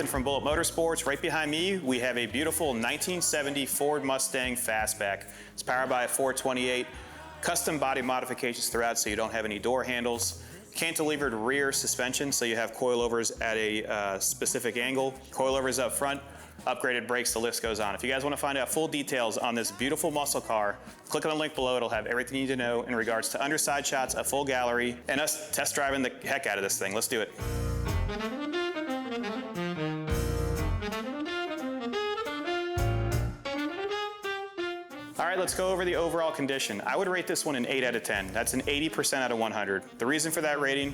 Jonathan from Bullet Motorsports. Right behind me, we have a beautiful 1970 Ford Mustang Fastback. It's powered by a 428. Custom body modifications throughout so you don't have any door handles. Cantilevered rear suspension, so you have coilovers at a specific angle. Coilovers up front, upgraded brakes, the list goes on. If you guys want to find out full details on this beautiful muscle car, click on the link below. It'll have everything you need to know in regards to underside shots, a full gallery, and us test driving the heck out of this thing. Let's do it. All right, let's go over the overall condition. I would rate this one an 8 out of 10. That's an 80% out of 100. The reason for that rating,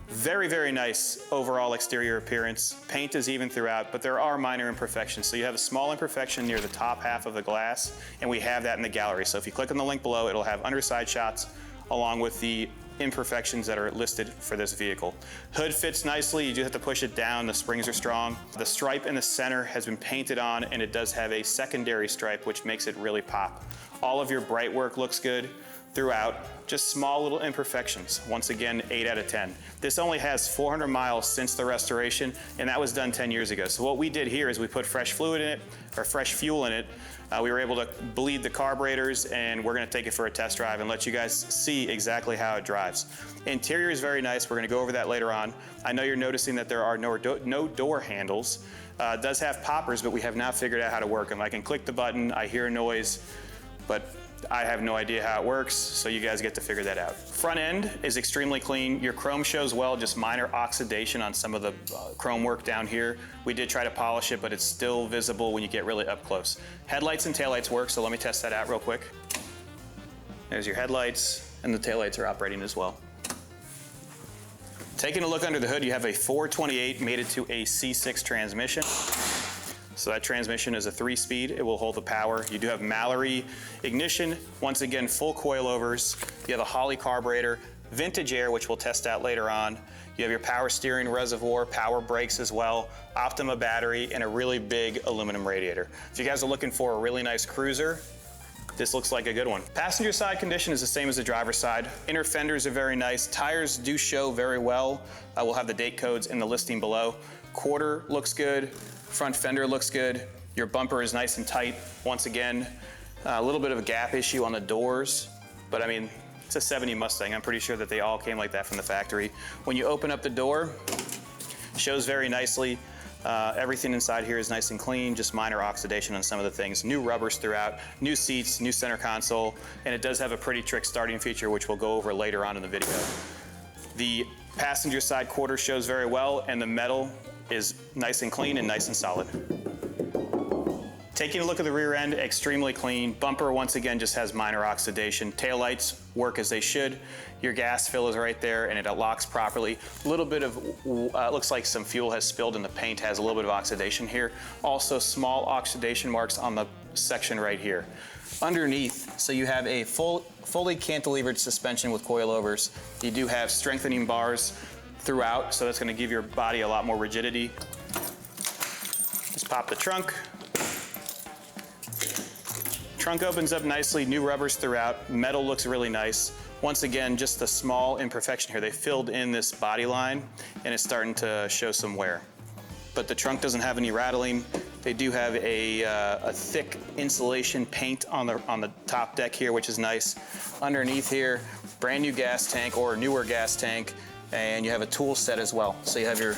very, very nice overall exterior appearance. Paint is even throughout, but there are minor imperfections. So you have a small imperfection near the top half of the glass, and we have that in the gallery. So if you click on the link below, it'll have underside shots along with the imperfections that are listed for this vehicle. Hood fits nicely, you do have to push it down, the springs are strong. The stripe in the center has been painted on, and it does have a secondary stripe which makes it really pop. All of your bright work looks good throughout, just small little imperfections. Once again, 8 out of 10. This only has 400 miles since the restoration, and that was done 10 years ago. So what we did here is we put fresh fluid in it, or fresh fuel in it. We were able to bleed the carburetors, and we're gonna take it for a test drive and let you guys see exactly how it drives. Interior is very nice. We're gonna go over that later on. I know you're noticing that there are no door handles. It does have poppers, but we have not figured out how to work them. I can click the button, I hear a noise, but I have no idea how it works, so you guys get to figure that out. Front end is extremely clean. Your chrome shows well, just minor oxidation on some of the chrome work down here. We did try to polish it, but it's still visible when you get really up close. Headlights and taillights work, so let me test that out real quick. There's your headlights, and the taillights are operating as well. Taking a look under the hood, you have a 428 mated to a C6 transmission. So that transmission is a 3-speed. It will hold the power. You do have Mallory ignition. Once again, full coilovers. You have a Holley carburetor, vintage air, which we'll test out later on. You have your power steering reservoir, power brakes as well, Optima battery, and a really big aluminum radiator. If you guys are looking for a really nice cruiser, this looks like a good one. Passenger side condition is the same as the driver's side. Inner fenders are very nice. Tires do show very well. We'll have the date codes in the listing below. Quarter looks good. Front fender looks good. Your bumper is nice and tight. Once again, a little bit of a gap issue on the doors, but I mean, it's a 70 Mustang. I'm pretty sure that they all came like that from the factory. When you open up the door, shows very nicely. Everything inside here is nice and clean, just minor oxidation on some of the things. New rubbers throughout, new seats, new center console, and it does have a pretty trick starting feature, which we'll go over later on in the video. The passenger side quarter shows very well, and the metal is nice and clean and nice and solid. Taking a look at the rear end, extremely clean. Bumper, once again, just has minor oxidation. Taillights work as they should. Your gas fill is right there and it locks properly. A little bit of, looks like some fuel has spilled and the paint has a little bit of oxidation here. Also small oxidation marks on the section right here. Underneath, so you have a fully cantilevered suspension with coilovers. You do have strengthening bars throughout, so that's going to give your body a lot more rigidity. Just pop the trunk. Trunk opens up nicely, new rubbers throughout. Metal looks really nice. Once again, just a small imperfection here. They filled in this body line and it's starting to show some wear. But the trunk doesn't have any rattling. They do have a thick insulation paint on the top deck here, which is nice. Underneath here, brand new gas tank or newer gas tank. And you have a tool set as well. So you have your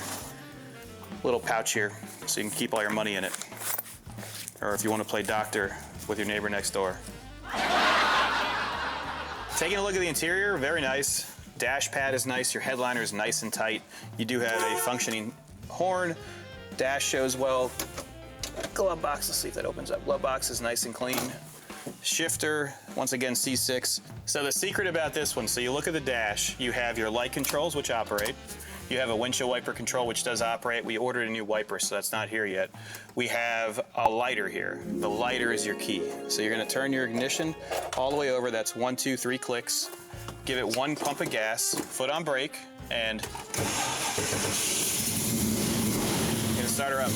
little pouch here so you can keep all your money in it. Or if you want to play doctor with your neighbor next door. Taking a look at the interior, very nice. Dash pad is nice, your headliner is nice and tight. You do have a functioning horn. Dash shows well. Glove box, let's see if that opens up. Glove box is nice and clean. Shifter, once again, C6. So the secret about this one, so you look at the dash, you have your light controls, which operate. You have a windshield wiper control, which does operate. We ordered a new wiper, so that's not here yet. We have a lighter here. The lighter is your key. So you're gonna turn your ignition all the way over. That's 1, 2, 3 clicks. Give it 1 pump of gas, foot on brake, and gonna start her up.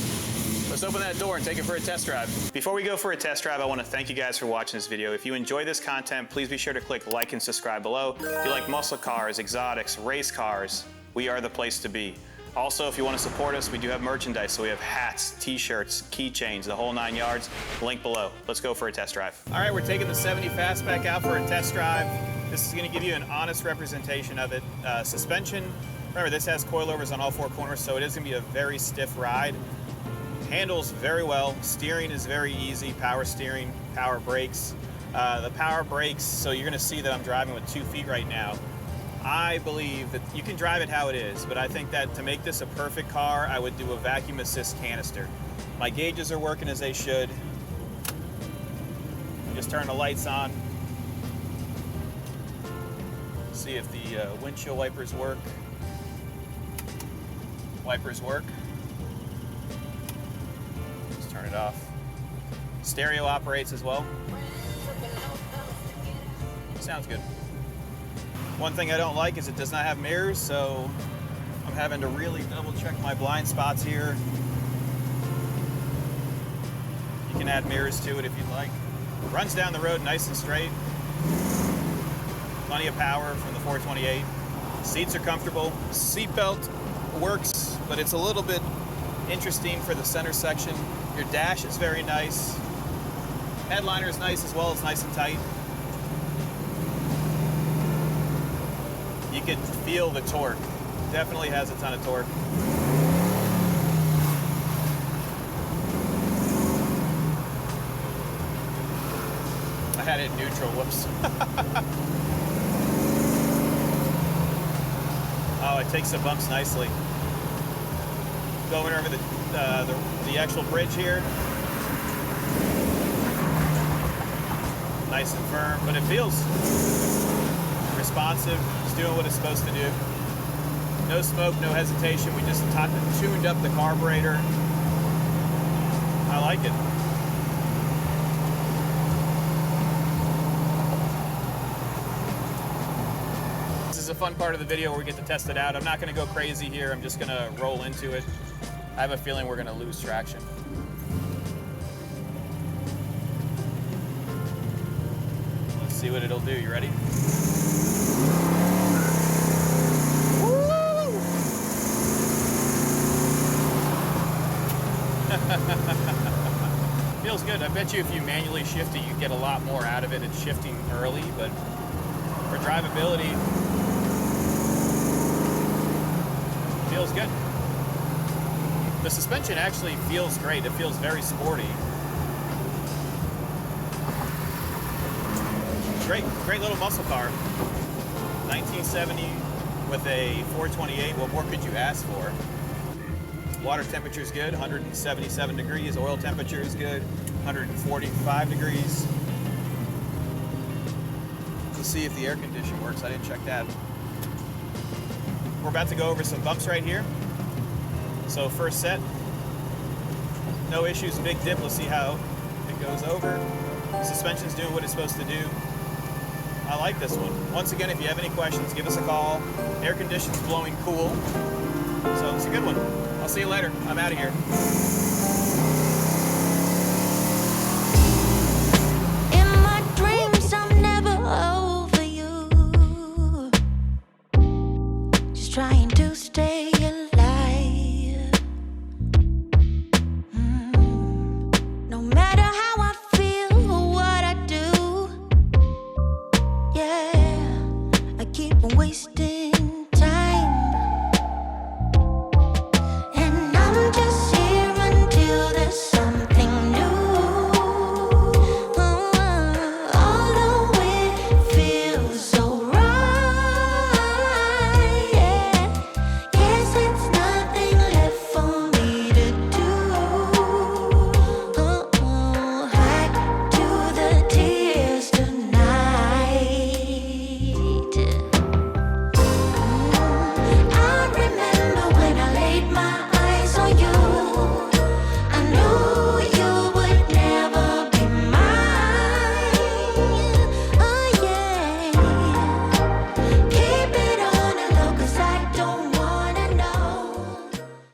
Let's open that door and take it for a test drive. Before we go for a test drive, I want to thank you guys for watching this video. If you enjoy this content, please be sure to click like and subscribe below. If you like muscle cars, exotics, race cars, we are the place to be. Also, if you want to support us, we do have merchandise. So we have hats, t-shirts, keychains, the whole 9 yards. Link below. Let's go for a test drive. All right, we're taking the 70 Fastback out for a test drive. This is going to give you an honest representation of it. Suspension, remember this has coilovers on all 4 corners, so it is going to be a very stiff ride. Handles very well. Steering is very easy. Power steering, power brakes. The power brakes, so you're going to see that I'm driving with 2 feet right now. I believe that you can drive it how it is, but I think that to make this a perfect car, I would do a vacuum assist canister. My gauges are working as they should. Just turn the lights on. See if the windshield wipers work. Wipers work. Just turn it off. Stereo operates as well. Sounds good. One thing I don't like is it does not have mirrors, so I'm having to really double check my blind spots here. You can add mirrors to it if you'd like. Runs down the road nice and straight. Plenty of power from the 428. Seats are comfortable. Seatbelt works, but it's a little bit interesting for the center section. Your dash is very nice. Headliner is nice as well. It's nice and tight. You can feel the torque. Definitely has a ton of torque. I had it in neutral, whoops. Oh, it takes the bumps nicely. Going over the actual bridge here. Nice and firm, but it feels responsive. It's doing what it's supposed to do. No smoke, no hesitation. We just tuned up the carburetor. I like it. This is a fun part of the video where we get to test it out. I'm not going to go crazy here. I'm just going to roll into it. I have a feeling we're going to lose traction. Let's see what it'll do. You ready? Feels good. I bet you if you manually shift it, you get a lot more out of it. It's shifting early, but for drivability, feels good. The suspension actually feels great. It feels very sporty. Great little muscle car. 1970 with a 428. What more could you ask for? Water temperature is good, 177 degrees. Oil temperature is good, 145 degrees. Let's see if the air condition works. I didn't check that. We're about to go over some bumps right here. So first set, no issues, big dip. Let's see how it goes over. Suspension's doing what it's supposed to do. I like this one. Once again, if you have any questions, give us a call. Air conditioning's blowing cool. So it's a good one. I'll see you later. I'm out of here.